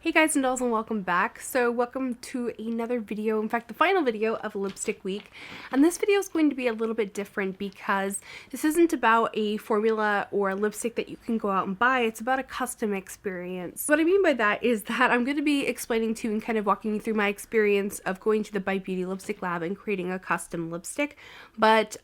Hey guys and dolls, and welcome back. So welcome to another video, in fact the final video of lipstick week. And this video is going to be a little bit different because this isn't about a formula or a lipstick that you can go out and buy. It's about a custom experience. What I mean by that is that I'm going to be explaining to you and kind of walking you through my experience of going to the Bite Beauty lipstick lab and creating a custom lipstick. But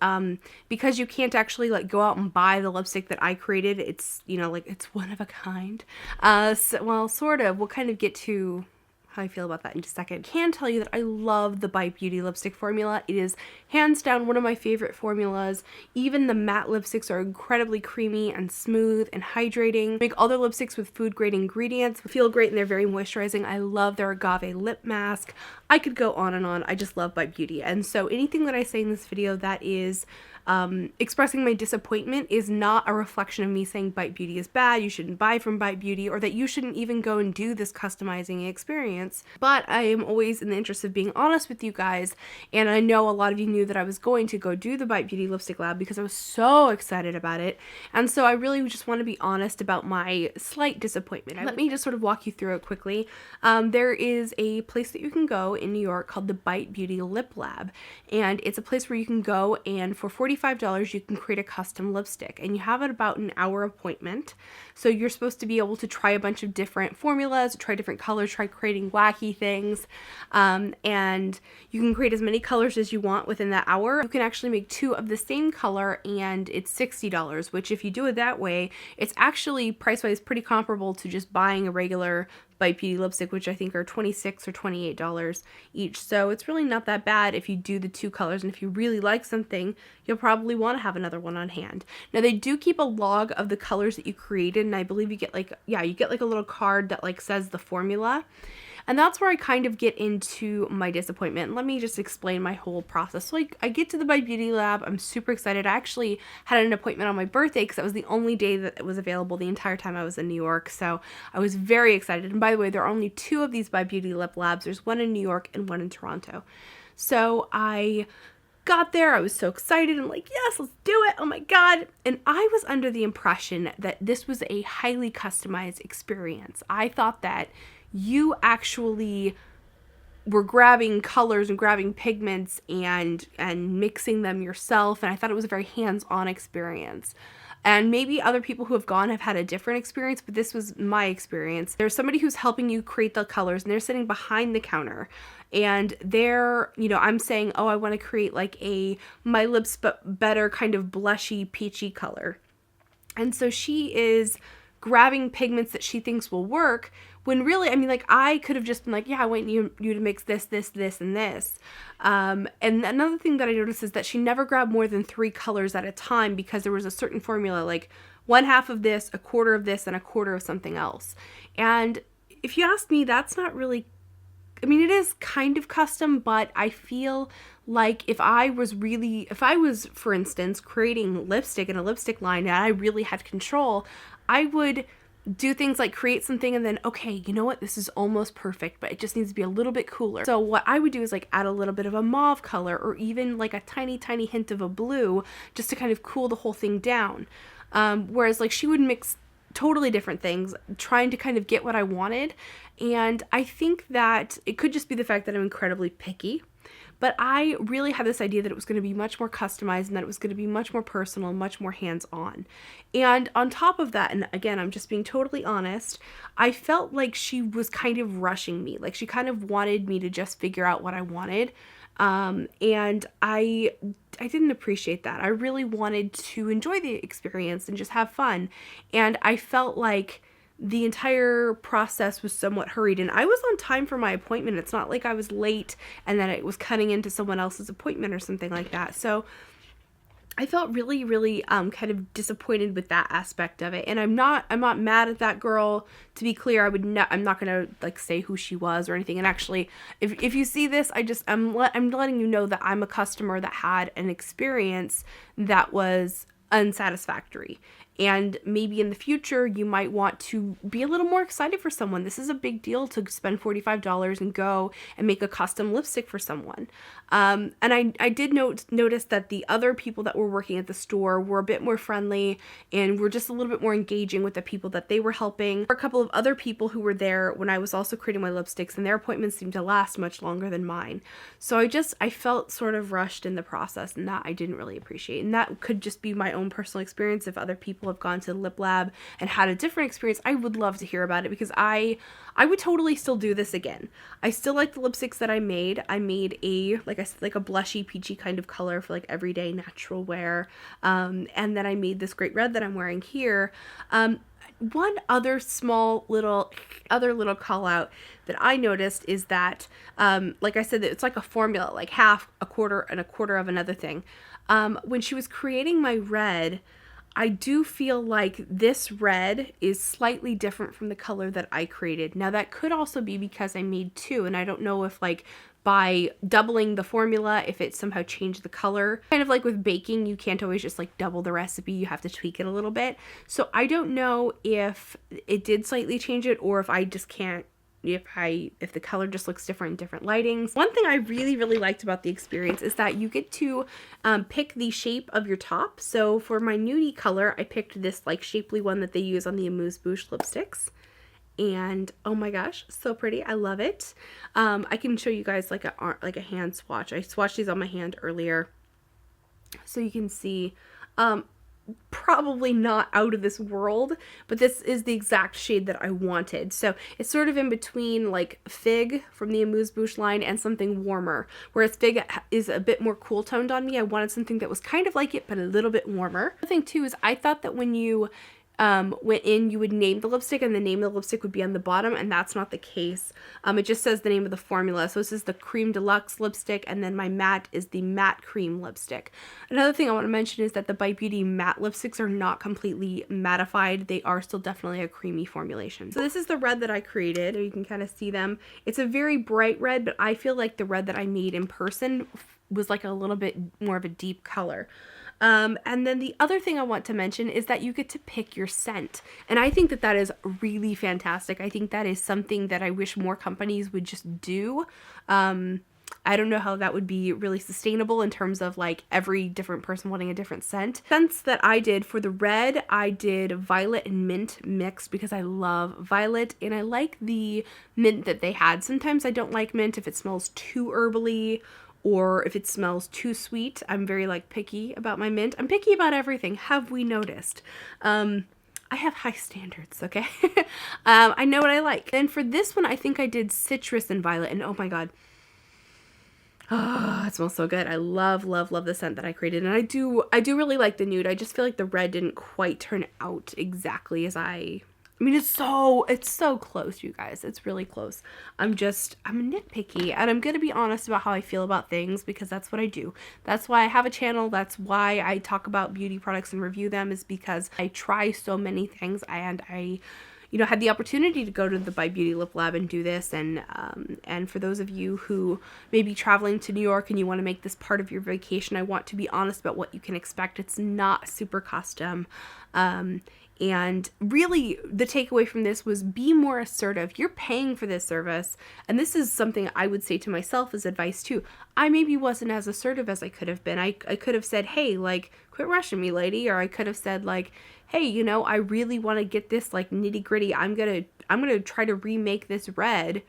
because you can't actually go out and buy the lipstick that I created, it's it's one of a kind. Well, sort of. We'll kind of get to how I feel about that in just a second. I can tell you that I love the Bite Beauty lipstick formula. It is hands down one of my favorite formulas. Even the matte lipsticks are incredibly creamy and smooth and hydrating. Make all their lipsticks with food grade ingredients, feel great, and they're very moisturizing. I love their agave lip mask. I could go on and on. I just love Bite Beauty. And so anything that I say in this video that is expressing my disappointment is not a reflection of me saying Bite Beauty is bad, you shouldn't buy from Bite Beauty, or that you shouldn't even go and do this customizing experience. But I am always in the interest of being honest with you guys, and I know a lot of you knew that I was going to go do the Bite Beauty lipstick lab because I was so excited about it, and so I really just want to be honest about my slight disappointment. Let me just sort of walk you through it quickly. There is a place that you can go in New York called the Bite Beauty Lip Lab, and it's a place where you can go and for $45 you can create a custom lipstick, and you have about an hour appointment. So you're supposed to be able to try a bunch of different formulas, try different colors, try creating wacky things, and you can create as many colors as you want within that hour. You can actually make two of the same color, and it's $60, which if you do it that way, it's actually price-wise pretty comparable to just buying a regular Bite Beauty lipstick, which I think are $26 or $28 each. So it's really not that bad if you do the two colors, and if you really like something, you'll probably want to have another one on hand. Now they do keep a log of the colors that you created, and I believe you get you get a little card that says the formula. And that's where I kind of get into my disappointment. Let me just explain my whole process. So I get to the Bite Beauty lab. I'm super excited. I actually had an appointment on my birthday because that was the only day that it was available the entire time I was in New York. So I was very excited. And by the way, there are only two of these Bite Beauty lip labs. There's one in New York and one in Toronto. So I got there. I was so excited. I'm like, yes, let's do it. Oh my God. And I was under the impression that this was a highly customized experience. I thought that you actually were grabbing colors and grabbing pigments and mixing them yourself, and I thought it was a very hands-on experience. And maybe other people who have gone have had a different experience, but this was my experience. There's somebody who's helping you create the colors, and they're sitting behind the counter, and they're, I'm saying, oh, I want to create my lips but better kind of blushy peachy color. And so she is grabbing pigments that she thinks will work, when really, I could have just been yeah, I want you to mix this, this, this, and this. And another thing that I noticed is that she never grabbed more than 3 colors at a time, because there was a certain formula, one half of this, a quarter of this, and a quarter of something else. And if you ask me, that's not really, it is kind of custom, but I feel like if I was, for instance, creating lipstick in a lipstick line and I really had control, I would do things like create something and then, okay, you know what, this is almost perfect, but it just needs to be a little bit cooler. So what I would do is add a little bit of a mauve color, or even a tiny hint of a blue, just to kind of cool the whole thing down. Whereas she would mix totally different things, trying to kind of get what I wanted. And I think that it could just be the fact that I'm incredibly picky, but I really had this idea that it was going to be much more customized and that it was going to be much more personal, much more hands-on. And on top of that, and again, I'm just being totally honest, I felt like she was kind of rushing me. She kind of wanted me to just figure out what I wanted. And I didn't appreciate that. I really wanted to enjoy the experience and just have fun. And I felt like the entire process was somewhat hurried, and I was on time for my appointment. It's not like I was late and then it was cutting into someone else's appointment or something like that. So I felt really, really kind of disappointed with that aspect of it. And I'm not mad at that girl. To be clear, I'm not gonna say who she was or anything. And actually, if you see this, I'm letting you know that I'm a customer that had an experience that was unsatisfactory. and maybe in the future you might want to be a little more excited for someone. This is a big deal to spend $45 and go and make a custom lipstick for someone. And I did notice that the other people that were working at the store were a bit more friendly and were just a little bit more engaging with the people that they were helping. There were a couple of other people who were there when I was also creating my lipsticks, and their appointments seemed to last much longer than mine. So I felt sort of rushed in the process, and that I didn't really appreciate. And that could just be my own personal experience. If other people have gone to the lip lab and had a different experience, I would love to hear about it, because I would totally still do this again. I still like the lipsticks that I made. I made like a blushy peachy kind of color for like everyday natural wear. And then I made this great red that I'm wearing here. One other small little call out that I noticed is that, like I said, it's like a formula, like half, a quarter, and a quarter of another thing. When she was creating my red, I do feel like this red is slightly different from the color that I created. Now that could also be because I made two, and I don't know if like by doubling the formula, if it somehow changed the color. Kind of like with baking, you can't always just like double the recipe, you have to tweak it a little bit. So I don't know if it did slightly change it, or if I just can't, if the color just looks different in different lightings. One thing I really liked about the experience is that you get to pick the shape of your top. So for my nudie color, I picked this like shapely one that they use on the Amuse Bouche lipsticks. And oh my gosh, so pretty. I love it. I can show you guys like a hand swatch. I swatched these on my hand earlier, so you can see. Probably not out of this world, but this is the exact shade that I wanted. So it's sort of in between like Fig from the Amuse Bouche line and something warmer, whereas Fig is a bit more cool toned on me. I wanted something that was kind of like it, but a little bit warmer. The thing too is I thought that when you went in, you would name the lipstick and the name of the lipstick would be on the bottom, and that's not the case. It just says the name of the formula. So this is the Cream Deluxe lipstick, and then my matte is the Matte Cream lipstick. Another thing I want to mention is that the Bite Beauty matte lipsticks are not completely mattified. They are still definitely a creamy formulation. So this is the red that I created. You can kind of see them. It's a very bright red, but I feel like the red that I made in person was like a little bit more of a deep color. And then the other thing I want to mention is that you get to pick your scent. And I think that that is really fantastic. I think that is something that I wish more companies would just do. I don't know how that would be really sustainable in terms of like every different person wanting a different scent. Scents that I did for the red, I did violet and mint mixed because I love violet and I like the mint that they had. Sometimes I don't like mint if it smells too herbally, or if it smells too sweet. I'm very like picky about my mint. I'm picky about everything. Have we noticed? I have high standards, okay? I know what I like. And for this one, I think I did citrus and violet, and oh my god. Oh, it smells so good. I love the scent that I created. And I do really like the nude. I just feel like the red didn't quite turn out exactly as I mean, it's so close, you guys. It's really close. I'm nitpicky, and I'm gonna be honest about how I feel about things because that's what I do. That's why I have a channel. That's why I talk about beauty products and review them, is because I try so many things, and I had the opportunity to go to the Bite Beauty Lip Lab and do this. And for those of you who may be traveling to New York and you want to make this part of your vacation, I want to be honest about what you can expect. It's not super custom. And really, the takeaway from this was be more assertive. You're paying for this service. And this is something I would say to myself as advice too. I maybe wasn't as assertive as I could have been. I could have said, hey, like, quit rushing me, lady. Or I could have said, like, hey, I really want to get this like nitty gritty. I'm gonna try to remake this red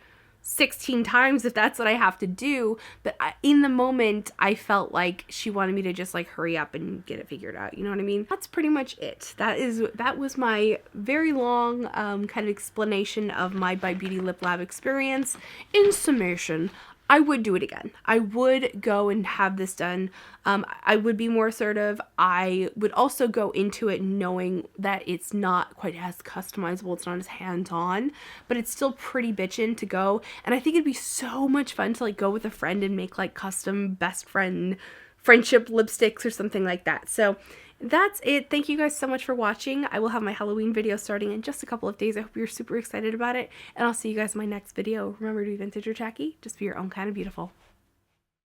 16 times if that's what I have to do. But in the moment, I felt like she wanted me to just like hurry up and get it figured out. You know what I mean? That's pretty much it. That was my very long kind of explanation of my Bite Beauty Lip Lab experience. In summation, I would do it again. I would go and have this done. I would be more assertive. I would also go into it knowing that it's not quite as customizable. It's not as hands-on, but it's still pretty bitchin' to go. And I think it'd be so much fun to like go with a friend and make like custom best friend friendship lipsticks or something like that. So that's it. Thank you guys so much for watching. I will have my Halloween video starting in just a couple of days. I hope you're super excited about it, and I'll see you guys in my next video. Remember to be vintage or tacky. Just be your own kind of beautiful.